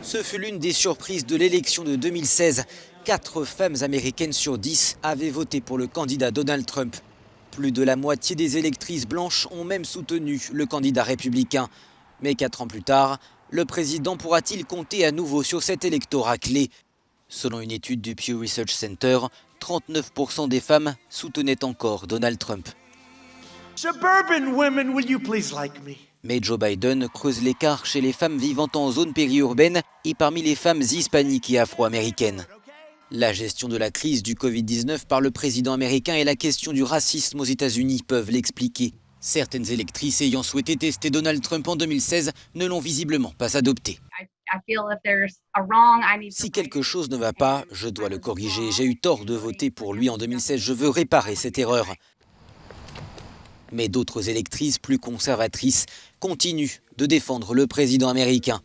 Ce fut l'une des surprises de l'élection de 2016. 4 femmes américaines sur 10 avaient voté pour le candidat Donald Trump. Plus de la moitié des électrices blanches ont même soutenu le candidat républicain. Mais 4 ans plus tard, le président pourra-t-il compter à nouveau sur cet électorat clé? Selon une étude du Pew Research Center, 39% des femmes soutenaient encore Donald Trump. Suburban women, will you please like me? Mais Joe Biden creuse l'écart chez les femmes vivant en zone périurbaine et parmi les femmes hispaniques et afro-américaines. La gestion de la crise du Covid-19 par le président américain et la question du racisme aux États-Unis peuvent l'expliquer. Certaines électrices ayant souhaité tester Donald Trump en 2016 ne l'ont visiblement pas adopté. Si quelque chose ne va pas, je dois le corriger. J'ai eu tort de voter pour lui en 2016. Je veux réparer cette erreur. Mais d'autres électrices plus conservatrices continuent de défendre le président américain.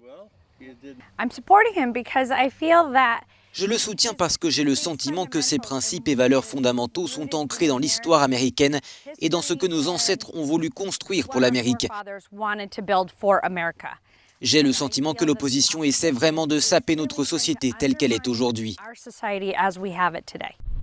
Je le soutiens parce que j'ai le sentiment que ses principes et valeurs fondamentaux sont ancrés dans l'histoire américaine et dans ce que nos ancêtres ont voulu construire pour l'Amérique. J'ai le sentiment que l'opposition essaie vraiment de saper notre société telle qu'elle est aujourd'hui.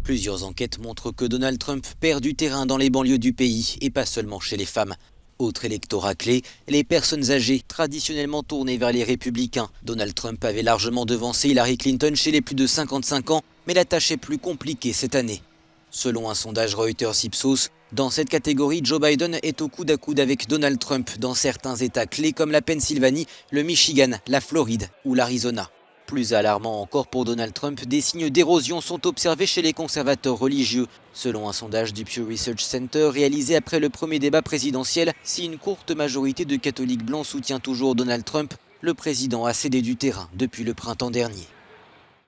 Plusieurs enquêtes montrent que Donald Trump perd du terrain dans les banlieues du pays et pas seulement chez les femmes. Autre électorat clé, les personnes âgées, traditionnellement tournées vers les républicains. Donald Trump avait largement devancé Hillary Clinton chez les plus de 55 ans, mais la tâche est plus compliquée cette année. Selon un sondage Reuters-Ipsos, dans cette catégorie, Joe Biden est au coude à coude avec Donald Trump dans certains États clés comme la Pennsylvanie, le Michigan, la Floride ou l'Arizona. Plus alarmant encore pour Donald Trump, des signes d'érosion sont observés chez les conservateurs religieux. Selon un sondage du Pew Research Center réalisé après le premier débat présidentiel, si une courte majorité de catholiques blancs soutient toujours Donald Trump, le président a cédé du terrain depuis le printemps dernier.